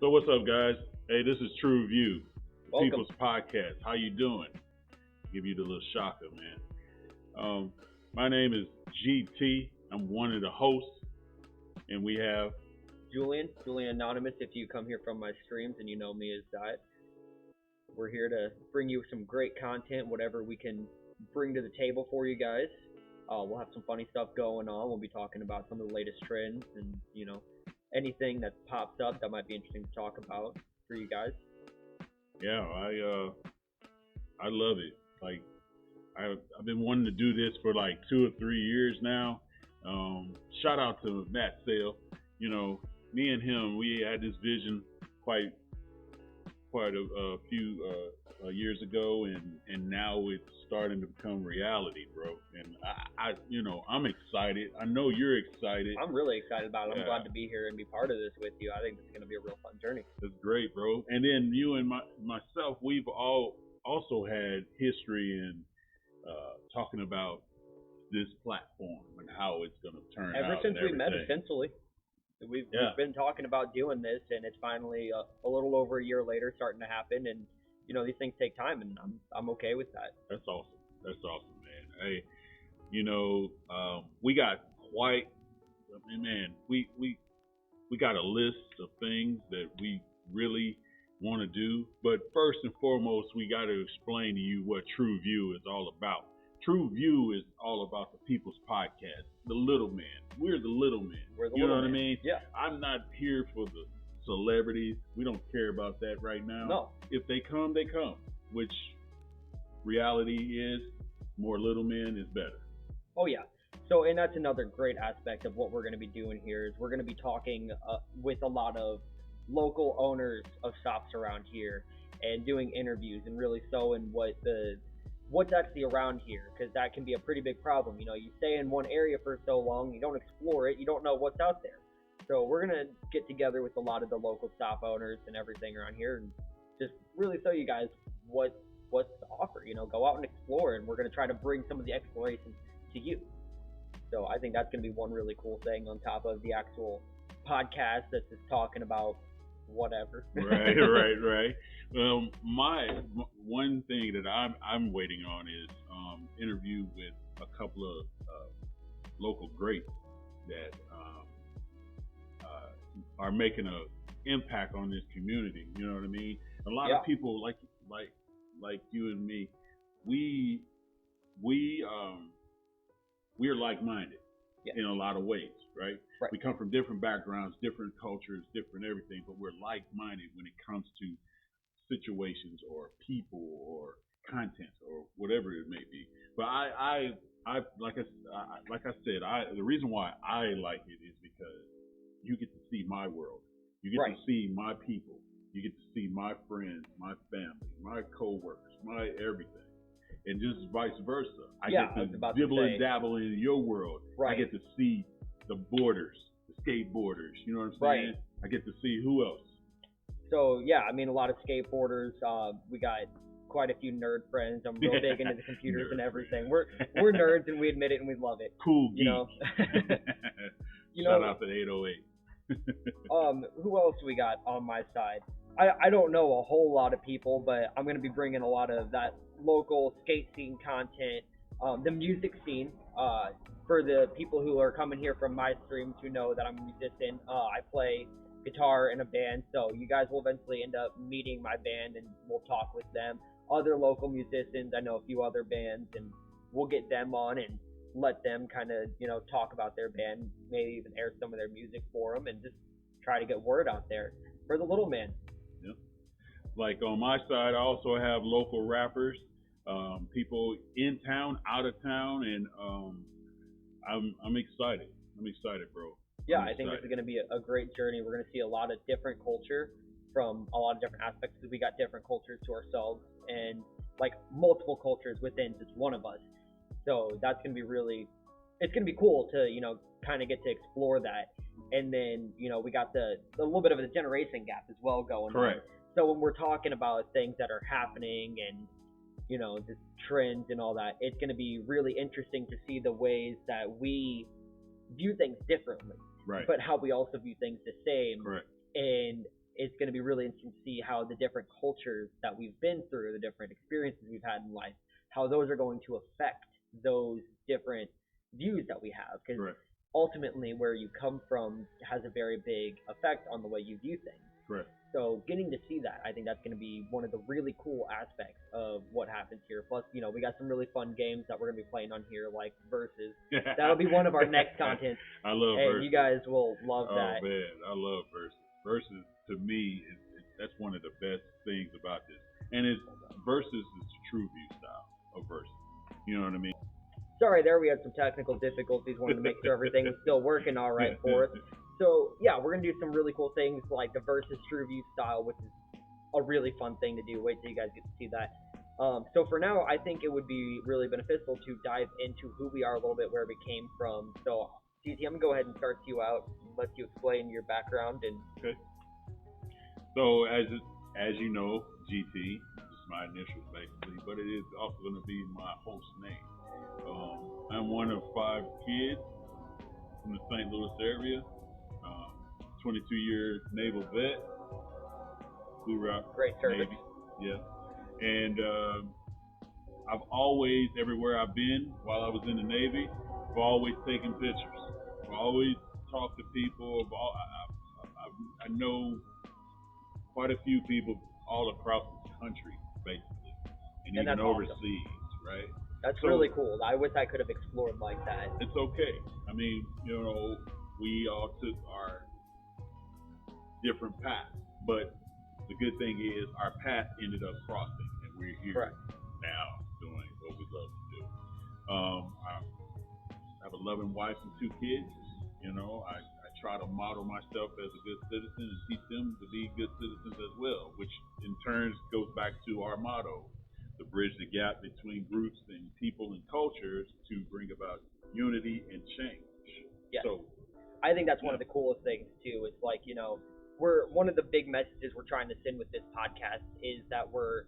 So what's up, guys? Hey, this is Tru Vuw, the Welcome. People's Podcast. How you doing? Give you the little shocker, man. My name is GT. I'm one of the hosts, and we have Julian Anonymous. If you come here from my streams and you know me as that, we're here to bring you some great content, whatever we can bring to the table for you guys. We'll have some funny stuff going on. We'll be talking about some of the latest trends and, anything that pops up that might be interesting to talk about for you guys. yeah, I love it. Like I've been wanting to do this for like 2 or 3 years now. Shout out to Matt Sale. Me and him, we had this vision quite a few years ago, and now it's starting to become reality, bro. And I'm excited. I know you're excited. I'm really excited about it. Yeah. I'm glad to be here and be part of this with you. I think this is going to be a real fun journey. That's great, bro. And then you and myself, we've all also had history in talking about this platform and how it's going to turn out. Ever since we met, everything. essentially. We've been talking about doing this, and it's finally a little over a year later starting to happen. And these things take time, and I'm okay with that. That's awesome, man. Hey, we got quite. I mean, man, we got a list of things that we really want to do. But first and foremost, we got to explain to you what Tru Vuw is all about. Tru Vuw is all about the People's Podcast, the little man. We're the little man. We're the you know little what man. I mean? Yeah. I'm not here for the celebrities. We don't care about that right now. No. If they come, they come. Which reality is more little men is better. Oh yeah. So, and that's another great aspect of what we're going to be doing here is we're going to be talking with a lot of local owners of shops around here and doing interviews and really showing what's actually around here, because that can be a pretty big problem. You stay in one area for so long, you don't explore it, you don't know what's out there. So we're going to get together with a lot of the local shop owners and everything around here and just really show you guys what's to offer. Go out and explore, and we're going to try to bring some of the exploration to you. So I think that's going to be one really cool thing on top of the actual podcast that's just talking about whatever. Right. My one thing that I'm waiting on is interview with a couple of local greats that are making an impact on this community. You know what I mean? A lot of people like you and me, we're like-minded in a lot of ways, right? We come from different backgrounds, different cultures, different everything, but we're like-minded when it comes to situations or people or content or whatever it may be. But I like I said, the reason why I like it is because you get to see my world, you get to see my people, you get to see my friends, my family, my coworkers, my everything. And just vice versa. I get to dibble and dabble in your world. I get to see the boarders, the skateboarders. You know what I'm saying? I get to see who else. So, a lot of skateboarders. We got quite a few nerd friends. I'm real big into the computers and everything. We're nerds, and we admit it, and we love it. Cool geek. Shout out to 808. Who else we got on my side? I don't know a whole lot of people, but I'm going to be bringing a lot of that local skate scene content, the music scene, for the people who are coming here from my streams who know that I'm a musician. I play guitar in a band, so you guys will eventually end up meeting my band, and we'll talk with them. Other local musicians, I know a few other bands, and we'll get them on and let them kind of, talk about their band, maybe even air some of their music for them, and just try to get word out there for the little man. Like on my side, I also have local rappers, people in town, out of town, and I'm excited. I'm excited, bro. Yeah, I think this is going to be a great journey. We're going to see a lot of different culture from a lot of different aspects, because we got different cultures to ourselves and like multiple cultures within just one of us. So that's going to be it's going to be cool to, kind of get to explore that. And then, we got a little bit of a generation gap as well going on. So when we're talking about things that are happening and, just trends and all that, it's going to be really interesting to see the ways that we view things differently, but how we also view things the same. Correct. And it's going to be really interesting to see how the different cultures that we've been through, the different experiences we've had in life, how those are going to affect those different views that we have. Because ultimately, where you come from has a very big effect on the way you view things. Correct. So getting to see that, I think that's going to be one of the really cool aspects of what happens here. Plus, you know, we got some really fun games that we're going to be playing on here, like Versus. That'll be one of our next content. I love and Versus. You guys will love that. Oh, man, I love Versus. Versus, to me, that's one of the best things about this. And Versus is the Tru Vuw style of Versus. You know what I mean? Sorry, there we had some technical difficulties. Wanted to make sure everything was still working all right for us. So, yeah, we're going to do some really cool things like the Versus Tru Vuw style, which is a really fun thing to do. Wait till you guys get to see that. So for now, I think it would be really beneficial to dive into who we are a little bit, where we came from. So, CT, I'm going to go ahead and start you out, let you explain your background. Okay. So, as you know, GT is my initials, basically, but it is also going to be my host name. I'm one of 5 kids from the St. Louis area, 22-year naval vet, Blue Rock Great service. Navy, yeah. And I've always, everywhere I've been while I was in the Navy, I've always taken pictures. I've always talked to people. I know quite a few people all across this country, basically, and even overseas, awesome. Right? That's really cool. I wish I could have explored like that. It's okay. I mean, you know, we all took our different paths, but the good thing is our path ended up crossing, and we're here now doing what we love to do. I have a loving wife and 2 kids. You know, I try to model myself as a good citizen and teach them to be good citizens as well, which in turn goes back to our motto, to bridge the gap between groups and people and cultures to bring about unity and change. Yeah. So, I think that's one of the coolest things too. It's like, you know, one of the big messages we're trying to send with this podcast is that we're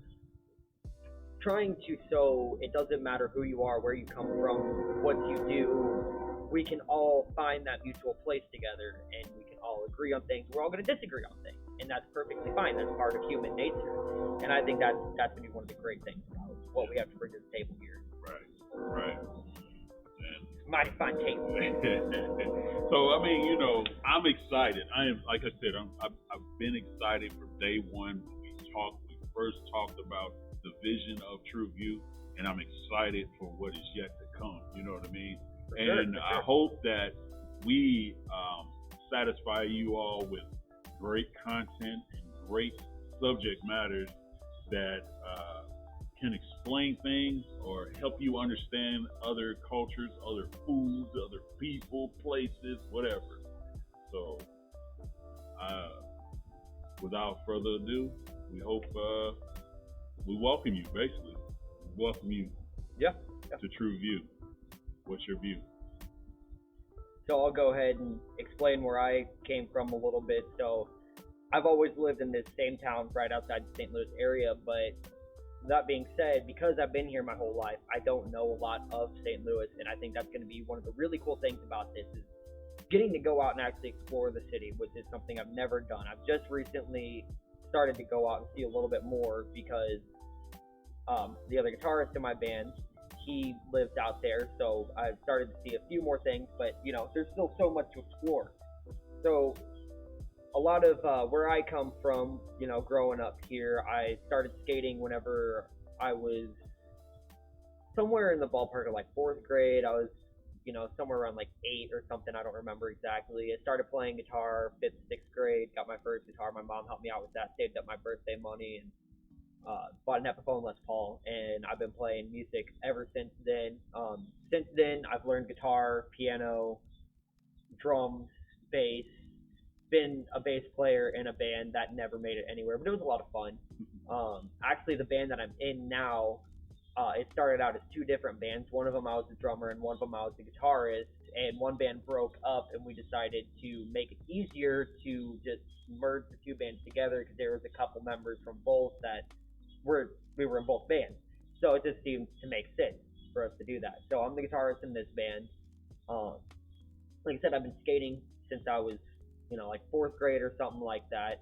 trying to show it doesn't matter who you are, where you come from, what you do. We can all find that mutual place together, and we can all agree on things. We're all going to disagree on things, and that's perfectly fine. That's part of human nature, and I think that's going to be one of the great things about what we have to bring to the table here. Right. Mighty fine table. So, I mean, you know, I'm excited. I am, like I said, I've been excited from day one when we first talked about the vision of Tru Vuw, and I'm excited for what is yet to come. You know what I mean? For sure. I hope that we satisfy you all with great content and great subject matters that can explain things or help you understand other cultures, other foods, other people, places, whatever. So, without further ado, we hope we welcome you, basically. We welcome you to Tru Vuw. What's your view? So I'll go ahead and explain where I came from a little bit. So I've always lived in this same town right outside the St. Louis area, but that being said, because I've been here my whole life, I don't know a lot of St. Louis, and I think that's going to be one of the really cool things about this is getting to go out and actually explore the city, which is something I've never done. I've just recently started to go out and see a little bit more because the other guitarist in my band, he lives out there, so I've started to see a few more things, but, you know, there's still so much to explore. So a lot of where I come from, you know, growing up here, I started skating whenever I was somewhere in the ballpark of like 4th grade. I was, you know, somewhere around like 8 or something. I don't remember exactly. I started playing guitar 5th, 6th grade, got my first guitar. My mom helped me out with that, saved up my birthday money, and bought an Ep.1 Les Paul, and I've been playing music ever since then. Since then, I've learned guitar, piano, drums, bass, been a bass player in a band that never made it anywhere, but it was a lot of fun. Actually, the band that I'm in now, it started out as 2 different bands. One of them I was the drummer, and one of them I was the guitarist, and one band broke up, and we decided to make it easier to just merge the 2 bands together because there was a couple members from both that we were in both bands. So it just seemed to make sense for us to do that. So I'm the guitarist in this band. Like I said, I've been skating since I was, you know, like 4th grade or something like that.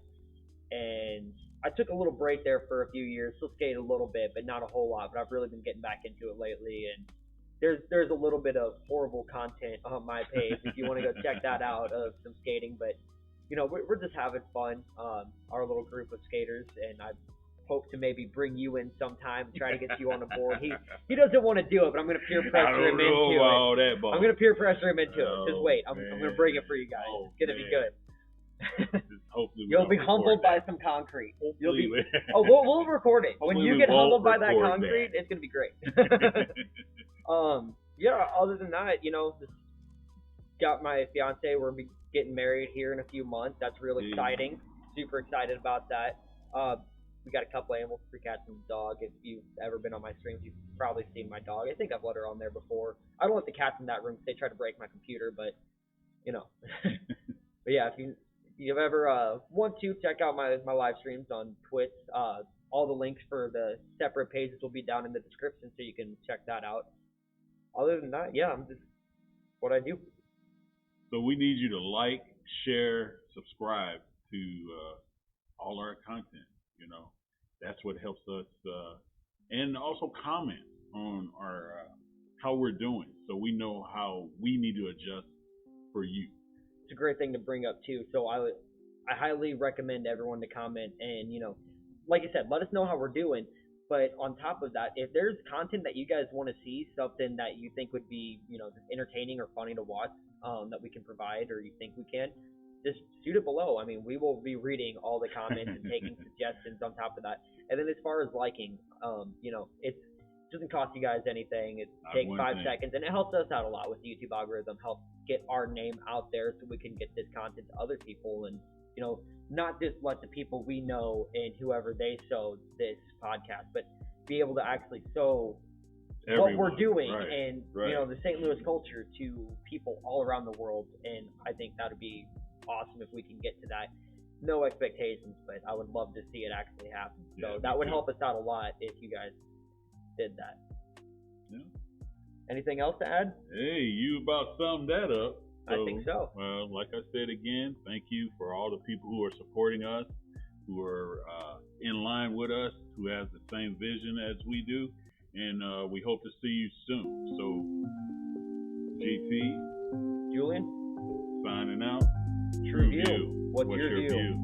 and I took a little break there for a few years. Still skated a little bit, but not a whole lot. But I've really been getting back into it lately, and there's a little bit of horrible content on my page if you want to go check that out of some skating. But you know, we're just having fun, our little group of skaters, and I hope to maybe bring you in sometime and try to get you on the board. He doesn't want to do it, but I'm gonna peer pressure him into it. I'm gonna peer pressure him into it. Just wait, I'm gonna bring it for you guys. It's gonna be good. Hopefully you'll be humbled by some concrete. You'll be. We'll record it. When you get humbled by that concrete, it's gonna be great. Yeah. Other than that, you know, just got my fiance. We're getting married here in a few months. That's really exciting. Super excited about that. We got a couple animals, 3 cats and a dog. If you've ever been on my streams, you've probably seen my dog. I think I've let her on there before. I don't let the cats in that room because they try to break my computer, but you know. But yeah, if you ever want to check out my live streams on Twitch, all the links for the separate pages will be down in the description, so you can check that out. Other than that, yeah, I'm just what I do. So we need you to like, share, subscribe to all our content. You know, that's what helps us, and also comment on our how we're doing, so we know how we need to adjust for you. It's a great thing to bring up too. So I highly recommend everyone to comment, and you know, like I said, let us know how we're doing. But on top of that, if there's content that you guys want to see, something that you think would be, you know, entertaining or funny to watch, that we can provide, or you think we can, just shoot it below. I mean, we will be reading all the comments and taking suggestions on top of that. And then as far as liking, you know, it doesn't cost you guys anything. It takes 5 seconds, and it helps us out a lot with the YouTube algorithm. Helps get our name out there so we can get this content to other people, and you know, not just let the people we know and whoever they show this podcast, but be able to actually show everyone, what we're doing and you know, the St. Louis culture to people all around the world. And I think that would be awesome if we can get to that. No expectations, but I would love to see it actually happen. So that would help us out a lot if you guys did that. Yeah. Anything else to add? Hey, you about summed that up. I think so. Well, like I said again, thank you for all the people who are supporting us, who are in line with us, who have the same vision as we do, and we hope to see you soon. So, GT, Julian, signing out. Tru Vuw. What's your view?